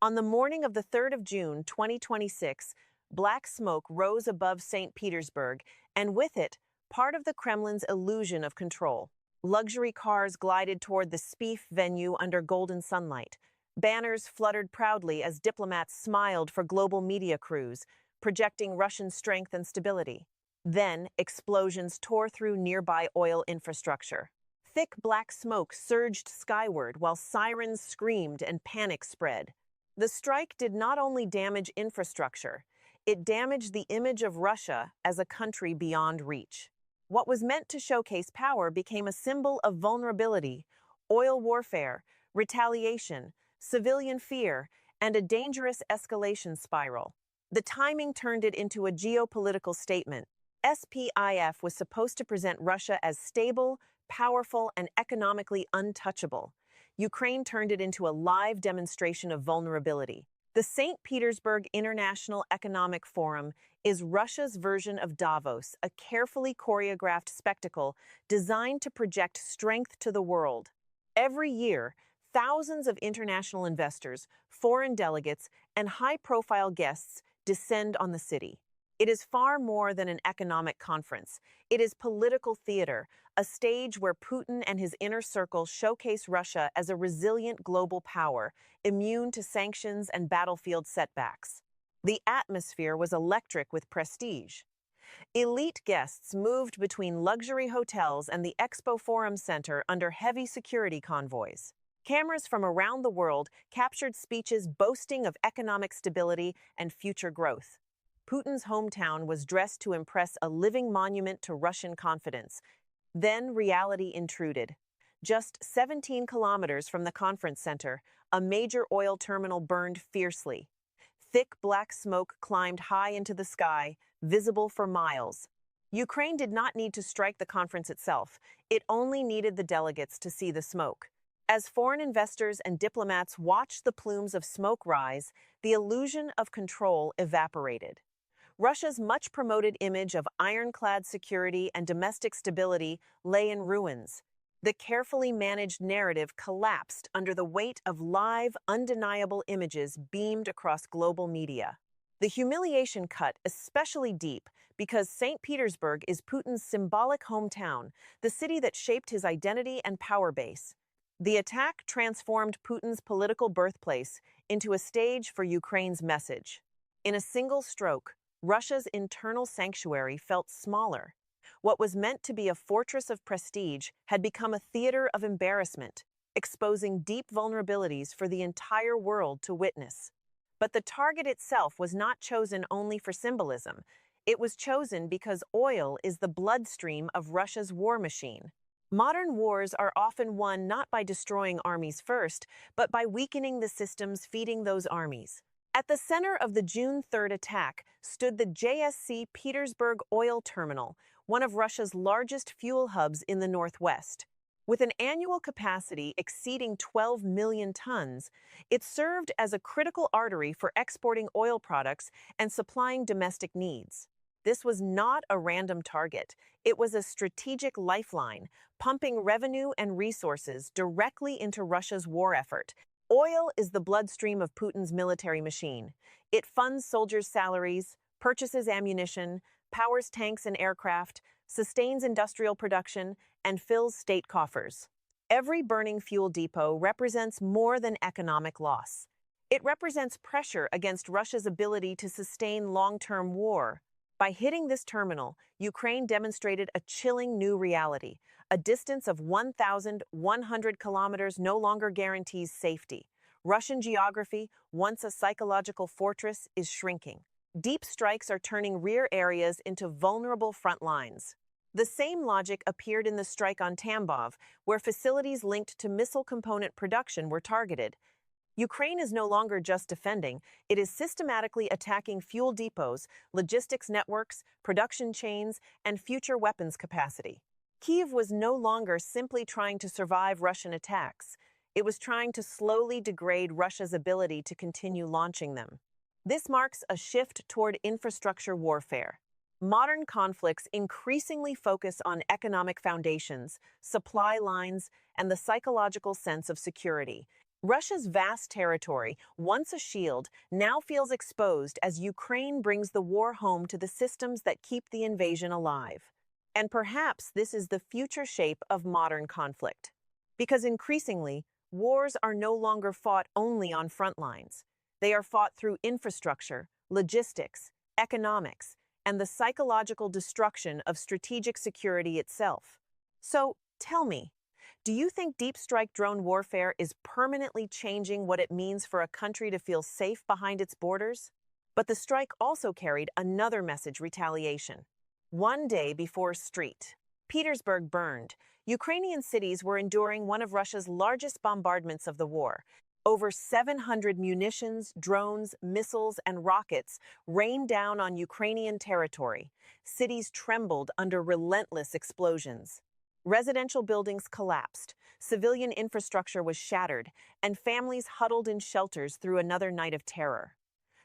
On the morning of the 3rd of June, 2026, black smoke rose above St. Petersburg, and with it, part of the Kremlin's illusion of control. Luxury cars glided toward the SPIEF venue under golden sunlight. Banners fluttered proudly as diplomats smiled for global media crews, projecting Russian strength and stability. Then, explosions tore through nearby oil infrastructure. Thick black smoke surged skyward while sirens screamed and panic spread. The strike did not only damage infrastructure, it damaged the image of Russia as a country beyond reach. What was meant to showcase power became a symbol of vulnerability, oil warfare, retaliation, civilian fear, and a dangerous escalation spiral. The timing turned it into a geopolitical statement. SPIEF was supposed to present Russia as stable, powerful, and economically untouchable. Ukraine turned it into a live demonstration of vulnerability. The St. Petersburg International Economic Forum is Russia's version of Davos, a carefully choreographed spectacle designed to project strength to the world. Every year, thousands of international investors, foreign delegates, and high-profile guests descend on the city. It is far more than an economic conference. It is political theater, a stage where Putin and his inner circle showcase Russia as a resilient global power, immune to sanctions and battlefield setbacks. The atmosphere was electric with prestige. Elite guests moved between luxury hotels and the Expo Forum Center under heavy security convoys. Cameras from around the world captured speeches boasting of economic stability and future growth. Putin's hometown was dressed to impress a living monument to Russian confidence. Then reality intruded. Just 17 kilometers from the conference center, a major oil terminal burned fiercely. Thick black smoke climbed high into the sky, visible for miles. Ukraine did not need to strike the conference itself. It only needed the delegates to see the smoke. As foreign investors and diplomats watched the plumes of smoke rise, the illusion of control evaporated. Russia's much-promoted image of ironclad security and domestic stability lay in ruins. The carefully managed narrative collapsed under the weight of live, undeniable images beamed across global media. The humiliation cut especially deep because St. Petersburg is Putin's symbolic hometown, the city that shaped his identity and power base. The attack transformed Putin's political birthplace into a stage for Ukraine's message. In a single stroke, Russia's internal sanctuary felt smaller. What was meant to be a fortress of prestige had become a theater of embarrassment, exposing deep vulnerabilities for the entire world to witness. But the target itself was not chosen only for symbolism. It was chosen because oil is the bloodstream of Russia's war machine. Modern wars are often won not by destroying armies first, but by weakening the systems feeding those armies. At the center of the June 3rd attack stood the JSC Petersburg Oil Terminal, one of Russia's largest fuel hubs in the northwest. With an annual capacity exceeding 12 million tons, it served as a critical artery for exporting oil products and supplying domestic needs. This was not a random target. It was a strategic lifeline, pumping revenue and resources directly into Russia's war effort. Oil is the bloodstream of Putin's military machine. It funds soldiers' salaries, purchases ammunition, powers tanks and aircraft, sustains industrial production, and fills state coffers. Every burning fuel depot represents more than economic loss. It represents pressure against Russia's ability to sustain long-term war. By hitting this terminal, Ukraine demonstrated a chilling new reality. A distance of 1,100 kilometers no longer guarantees safety. Russian geography, once a psychological fortress, is shrinking. Deep strikes are turning rear areas into vulnerable front lines. The same logic appeared in the strike on Tambov, where facilities linked to missile component production were targeted. Ukraine is no longer just defending, it is systematically attacking fuel depots, logistics networks, production chains, and future weapons capacity. Kyiv was no longer simply trying to survive Russian attacks. It was trying to slowly degrade Russia's ability to continue launching them. This marks a shift toward infrastructure warfare. Modern conflicts increasingly focus on economic foundations, supply lines, and the psychological sense of security. Russia's vast territory, once a shield, now feels exposed as Ukraine brings the war home to the systems that keep the invasion alive. And perhaps this is the future shape of modern conflict. Because increasingly, wars are no longer fought only on front lines. They are fought through infrastructure, logistics, economics, and the psychological destruction of strategic security itself. So, tell me, do you think deep strike drone warfare is permanently changing what it means for a country to feel safe behind its borders? But the strike also carried another message: retaliation. One day before St. Petersburg burned, Ukrainian cities were enduring one of Russia's largest bombardments of the war. Over 700 munitions, drones, missiles, and rockets rained down on Ukrainian territory. Cities trembled under relentless explosions. Residential buildings collapsed, civilian infrastructure was shattered, and families huddled in shelters through another night of terror.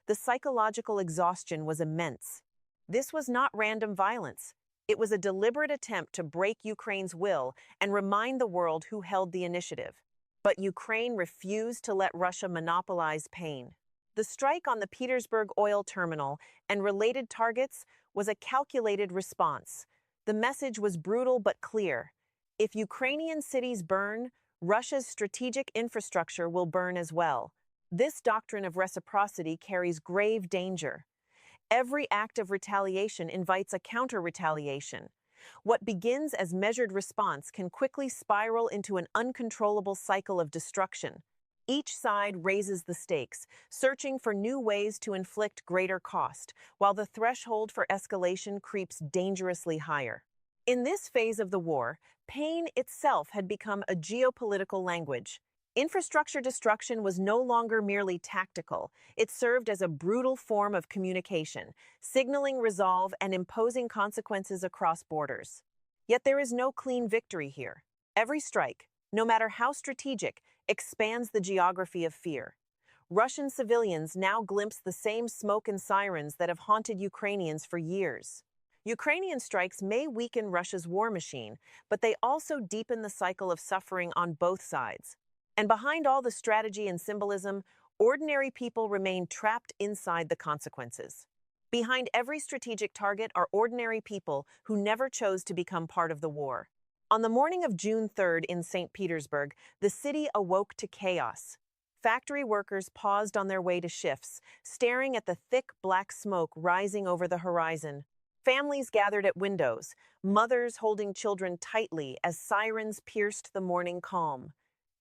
The psychological exhaustion was immense. This was not random violence. It was a deliberate attempt to break Ukraine's will and remind the world who held the initiative. But Ukraine refused to let Russia monopolize pain. The strike on the Petersburg Oil Terminal and related targets was a calculated response. The message was brutal but clear. If Ukrainian cities burn, Russia's strategic infrastructure will burn as well. This doctrine of reciprocity carries grave danger. Every act of retaliation invites a counter-retaliation. What begins as measured response can quickly spiral into an uncontrollable cycle of destruction. Each side raises the stakes, searching for new ways to inflict greater cost, while the threshold for escalation creeps dangerously higher. In this phase of the war, pain itself had become a geopolitical language. Infrastructure destruction was no longer merely tactical. It served as a brutal form of communication, signaling resolve and imposing consequences across borders. Yet there is no clean victory here. Every strike, no matter how strategic, expands the geography of fear. Russian civilians now glimpse the same smoke and sirens that have haunted Ukrainians for years. Ukrainian strikes may weaken Russia's war machine, but they also deepen the cycle of suffering on both sides. And behind all the strategy and symbolism, ordinary people remain trapped inside the consequences. Behind every strategic target are ordinary people who never chose to become part of the war. On the morning of June 3rd in St. Petersburg, the city awoke to chaos. Factory workers paused on their way to shifts, staring at the thick black smoke rising over the horizon. Families gathered at windows, mothers holding children tightly as sirens pierced the morning calm.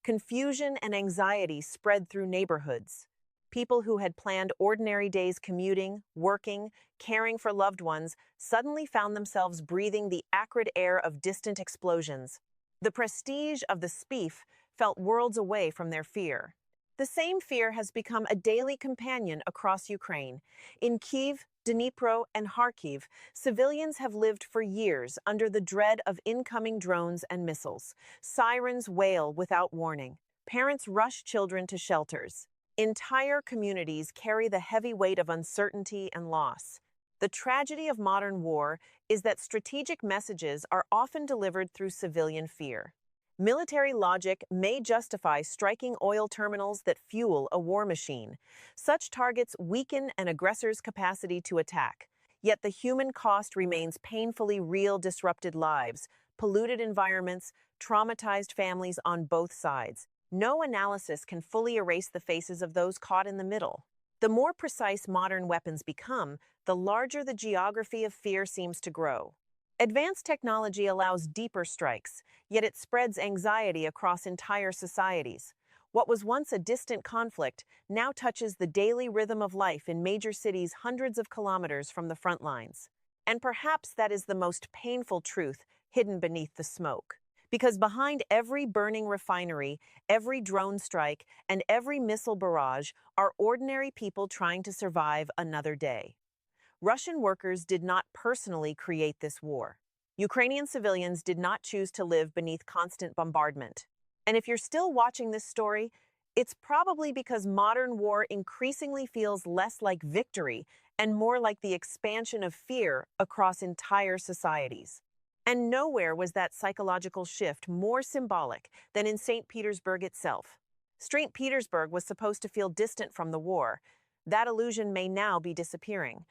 Confusion and anxiety spread through neighborhoods. People who had planned ordinary days commuting, working, caring for loved ones suddenly found themselves breathing the acrid air of distant explosions. The prestige of the SPIEF felt worlds away from their fear. The same fear has become a daily companion across Ukraine. In Kyiv, Dnipro, and Kharkiv, civilians have lived for years under the dread of incoming drones and missiles. Sirens wail without warning. Parents rush children to shelters. Entire communities carry the heavy weight of uncertainty and loss. The tragedy of modern war is that strategic messages are often delivered through civilian fear. Military logic may justify striking oil terminals that fuel a war machine. Such targets weaken an aggressor's capacity to attack. Yet the human cost remains painfully real: disrupted lives, polluted environments, traumatized families on both sides. No analysis can fully erase the faces of those caught in the middle. The more precise modern weapons become, the larger the geography of fear seems to grow. Advanced technology allows deeper strikes, yet it spreads anxiety across entire societies. What was once a distant conflict now touches the daily rhythm of life in major cities hundreds of kilometers from the front lines. And perhaps that is the most painful truth hidden beneath the smoke. Because behind every burning refinery, every drone strike, and every missile barrage are ordinary people trying to survive another day. Russian workers did not personally create this war. Ukrainian civilians did not choose to live beneath constant bombardment. And if you're still watching this story, it's probably because modern war increasingly feels less like victory and more like the expansion of fear across entire societies. And nowhere was that psychological shift more symbolic than in St. Petersburg itself. St. Petersburg was supposed to feel distant from the war. That illusion may now be disappearing.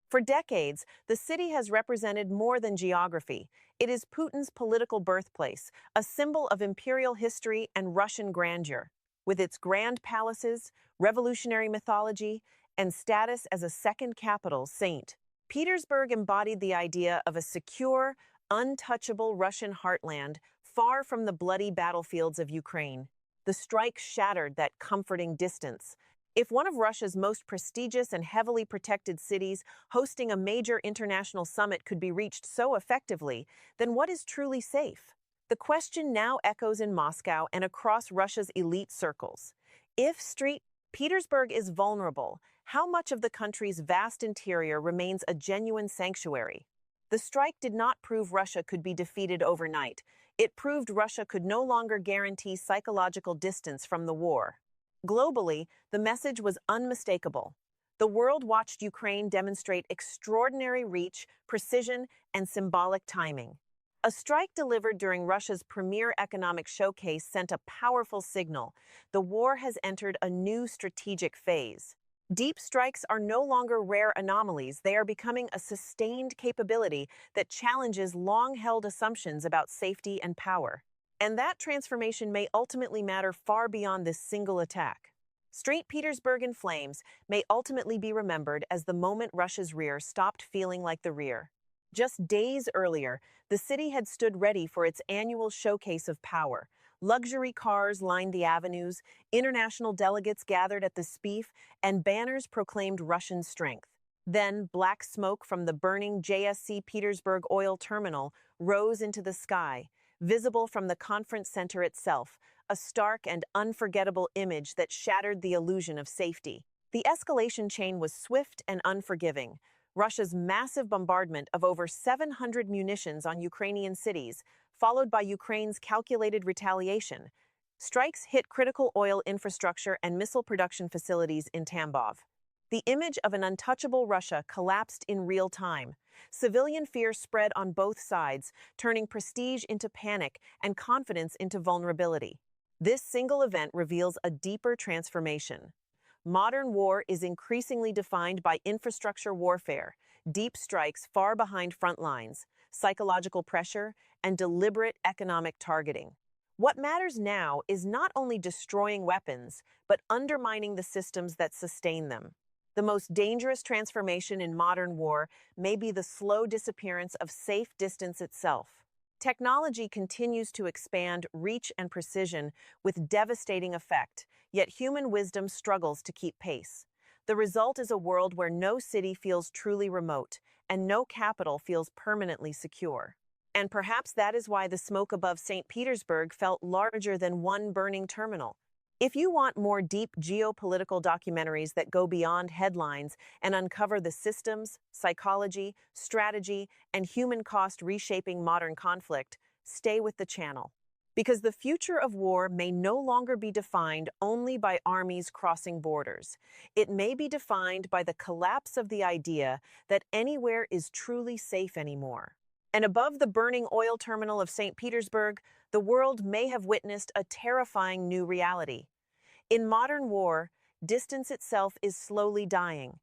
For decades, the city has represented more than geography. It is Putin's political birthplace, a symbol of imperial history and Russian grandeur. With its grand palaces, revolutionary mythology, and status as a second capital, St. Petersburg embodied the idea of a secure, untouchable Russian heartland far from the bloody battlefields of Ukraine. The strike shattered that comforting distance. If one of Russia's most prestigious and heavily protected cities hosting a major international summit could be reached so effectively, then what is truly safe? The question now echoes in Moscow and across Russia's elite circles. If St. Petersburg is vulnerable, how much of the country's vast interior remains a genuine sanctuary? The strike did not prove Russia could be defeated overnight. It proved Russia could no longer guarantee psychological distance from the war. Globally, the message was unmistakable. The world watched Ukraine demonstrate extraordinary reach, precision, and symbolic timing. A strike delivered during Russia's premier economic showcase sent a powerful signal. The war has entered a new strategic phase. Deep strikes are no longer rare anomalies. They are becoming a sustained capability that challenges long-held assumptions about safety and power. And that transformation may ultimately matter far beyond this single attack. St. Petersburg in flames may ultimately be remembered as the moment Russia's rear stopped feeling like the rear. Just days earlier, the city had stood ready for its annual showcase of power. Luxury cars lined the avenues, international delegates gathered at the SPIEF, and banners proclaimed Russian strength. Then, black smoke from the burning JSC Petersburg Oil Terminal rose into the sky, visible from the conference center itself, a stark and unforgettable image that shattered the illusion of safety. The escalation chain was swift and unforgiving. Russia's massive bombardment of over 700 munitions on Ukrainian cities, followed by Ukraine's calculated retaliation. Strikes hit critical oil infrastructure and missile production facilities in Tambov. The image of an untouchable Russia collapsed in real time. Civilian fear spread on both sides, turning prestige into panic and confidence into vulnerability. This single event reveals a deeper transformation. Modern war is increasingly defined by infrastructure warfare, deep strikes far behind front lines, psychological pressure, and deliberate economic targeting. What matters now is not only destroying weapons, but undermining the systems that sustain them. The most dangerous transformation in modern war may be the slow disappearance of safe distance itself. Technology continues to expand reach and precision with devastating effect, yet human wisdom struggles to keep pace. The result is a world where no city feels truly remote, and no capital feels permanently secure. And perhaps that is why the smoke above St. Petersburg felt larger than one burning terminal. If you want more deep geopolitical documentaries that go beyond headlines and uncover the systems, psychology, strategy, and human cost reshaping modern conflict, stay with the channel. Because the future of war may no longer be defined only by armies crossing borders. It may be defined by the collapse of the idea that anywhere is truly safe anymore. And above the burning oil terminal of St. Petersburg, the world may have witnessed a terrifying new reality. In modern war, distance itself is slowly dying.